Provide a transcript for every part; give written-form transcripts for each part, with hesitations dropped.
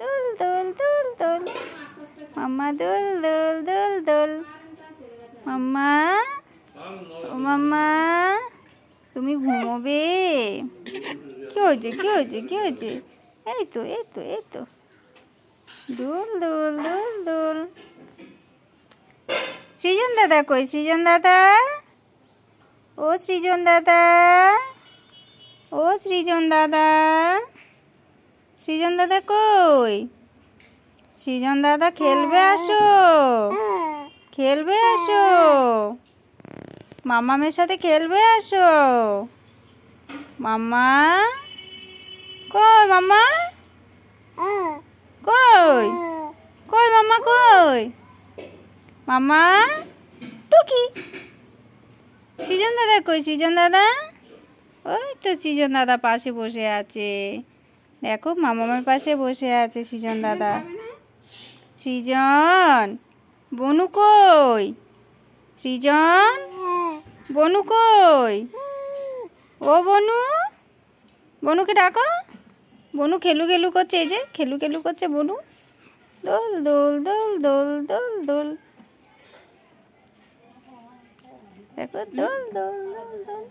দুল দুল দুল দুল মাম্মা দুল দুল দুল দুল মাম্মা ও মাম্মা তুমি ঘুমোবে? কি হয়েছে কি হয়েছে কি হয়েছে? এই তো এই তো এই তো দুল দুল দুল দুল। সৃজন দাদা কই? সৃজন দাদা, ও সৃজন দাদা, ও সৃজন দাদা, সৃজন দাদা কই? সৃজন দাদা খেলবে আসো, খেলবে আসো, মাম্মামের সাথে খেলবে আসো। মাম্মা কই? মাম্মা কই? কই মাম্মা কই? মাম্মা টুকি। সৃজন দাদা কই? সৃজন দাদা, ওই তো সৃজন দাদা পাশে বসে আছে, দেখো মামামের পাশে বসে আছে সৃজন দাদা। সৃজন, বনু কই? সৃজন, বনু কই? ও বনু, বনুকে ডাকো। বনু খেলু খেলু করছে, এই যে খেলু খেলু করছে বনু। দোল দোল দোল দোল দোল দোল, দেখো দোল দোল দোল দোল,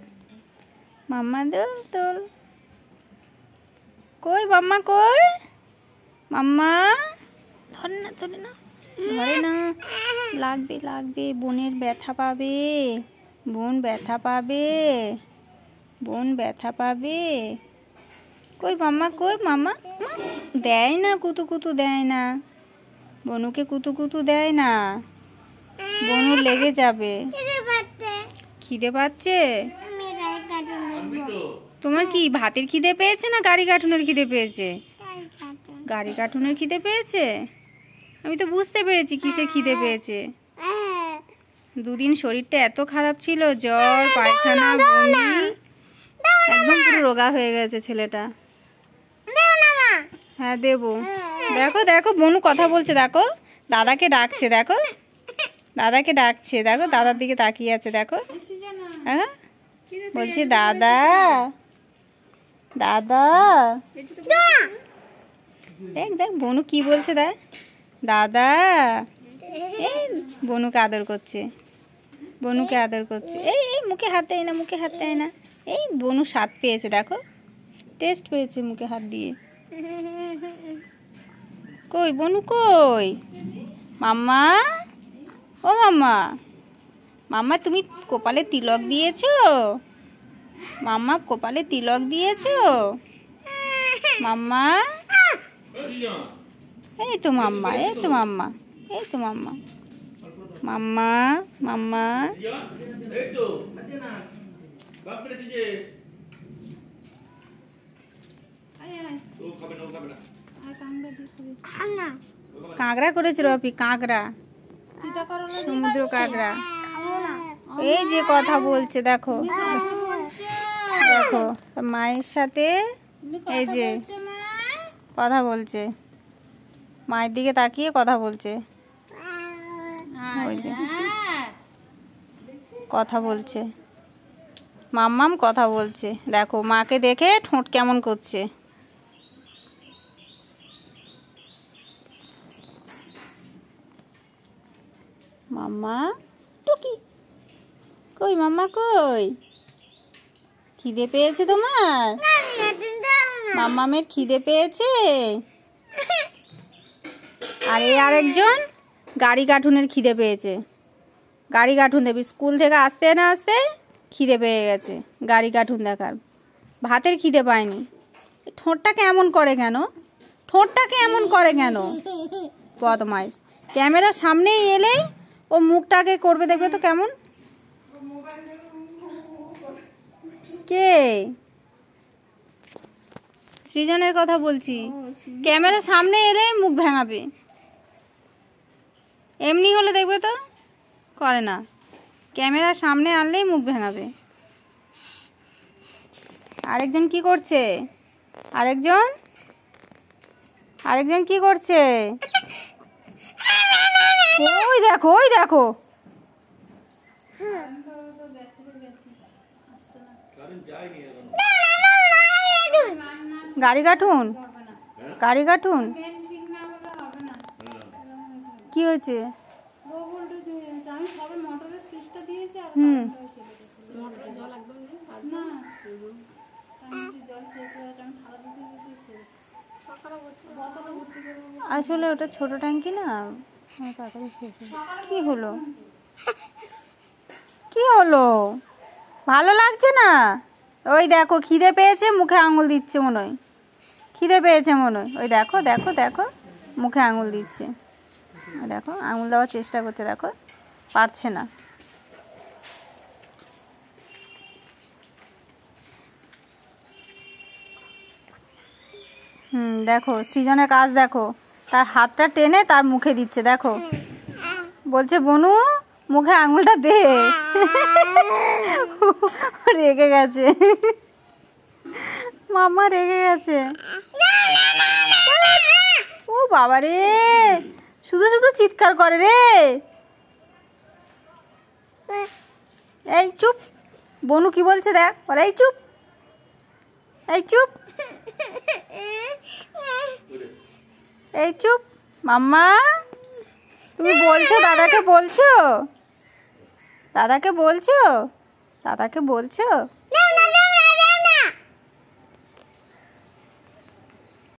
মাম্মা দোল দোল। কই মাম্মা কই? মাম্মা ধরে না ধরে না ধরে না, লাগবে লাগবে, বোনের ব্যথা পাবে, বোন ব্যথা পাবে, বোন ব্যথা পাবে। কই মাম্মা কই? মাম্মা দেয় না, কুতু কুতু দেয় না, বনুকে কুতু কুতু দেয় না, বনুর লেগে যাবে। খিদে পাচ্ছে? তোমার কি ভাতের খিদে পেয়েছে না গাড়ি কার্টুনের খিদে পেয়েছে? গাড়ি কার্টুনের খিদে পেয়েছে। আমি তো বুঝতে পেরেছি কিসে খিদে পেয়েছে। দুদিন শরীরটা এত খারাপ ছিল, জ্বর, পায়খানা, বমি, একদম পুরো রোগা হয়ে গেছে ছেলেটা। হ্যাঁ দেবো। দেখো দেখো বনু কথা বলছে, দেখো দাদাকে ডাকছে, দেখো দাদাকে ডাকছে, দেখো দাদার দিকে তাকিয়ে আছে, দেখো হ্যাঁ বলছে দাদা দাদা। দেখ দেখ বনু কি বলছে, দেখ দাদা। এই বনুকে আদর করছে, বনুকে আদর করছে। এই এই মুখে হাত দেয় না, মুখে হাত দেয় না। এই বনু স্বাদ পেয়েছে, দেখো টেস্ট পেয়েছে মুখে হাত দিয়ে। কই বনু কই? মাম্মা ও মাম্মা, মাম্মা তুমি কপালে তিলক দিয়েছো? মাম্মা কপালে তিলক দিয়েছো? মাম্মা এই তো মাম্মা, এই তো মাম্মা, এই তো মাম্মা, মাম্মা মাম্মা। কাঁকড়া করেছে রপি, কাঁকড়া, সমুদ্র কাঁকড়া। এই যে কথা বলছে, দেখো দেখো মায়ের সাথে, এই যে কথা বলছে, মায়ের দিকে তাকিয়ে কথা বলছে, ওই যে কথা বলছে, মাম্মাম কথা বলছে। দেখো মাকে দেখে ঠোঁট কেমন করছে। মাম্মা টুকি কই? মাম্মা কই? খিদে পেয়েছে তোমার? মাম্মামের খিদে পেয়েছে? আর এই আরেকজন গাড়ি কার্টুনের খিদে পেয়েছে, গাড়ি কার্টুন দেবে। স্কুল থেকে আসতে না আসতে খিদে পেয়ে গেছে গাড়ি কার্টুন দেখার, ভাতের খিদে পায়নি। ঠোঁটটাকে এমন করে কেন? ঠোঁটটাকে এমন করে কেন? বদমাইশ। ক্যামেরার সামনেই এলেই ও মুখটাকে করবে, দেখবে তো কেমন। কে? সৃজনের কথা বলছি। ক্যামেরার সামনে এলে মুখ ভাঙাবে, এমনি হলে দেখবে তো করে না, ক্যামেরার সামনে আনলেই মুখ ভাঙাবে। আরেকজন কি করছে? আরেকজন আরেকজন কি করছে? ওই দেখো ওই দেখো, গাড়ি কার্টুন, গাড়ি কার্টুন। কি হয়েছে? আমি সবে মোটরের সুইচটা দিয়েছি আর মোটরে জল একদম নেই না, জল শেষ হয়ে গেছে। আমি সারা দিতে দিতেছি সকালে বোতলে ভর্তি করবো। আসলে ওটা ছোট ট্যাঙ্কি না, তাড়াতাড়ি শেষ হয়ে যাবে। কি হলো? কি হলো? ভালো লাগছে না? ওই দেখো খিদে পেয়েছে, মুখে আঙুল দিচ্ছে মনে হয়। খিদে পেয়েছে মনে হয়। ওই দেখো দেখো দেখো, মুখে আঙুল দিচ্ছে। দেখো আঙুল দেওয়ার চেষ্টা করছে, দেখো পারছে না। দেখো সৃজনের কাজ দেখো, তার হাতটা টেনে তার মুখে দিচ্ছে। দেখো বলছে বনু মুখে আঙুলটা দে। রেগে গেছে, মাম্মা রেগে গেছে। ও বাবা রে, শুধু শুধু চিৎকার করে রে। এই চুপ, বনু কি বলছে দেখ। এই চুপ, এই চুপ, এই চুপ। মাম্মা তুমি বলছো, দাদাকে বলছো, দাদাকে বলছো, দাদাকে বলছো।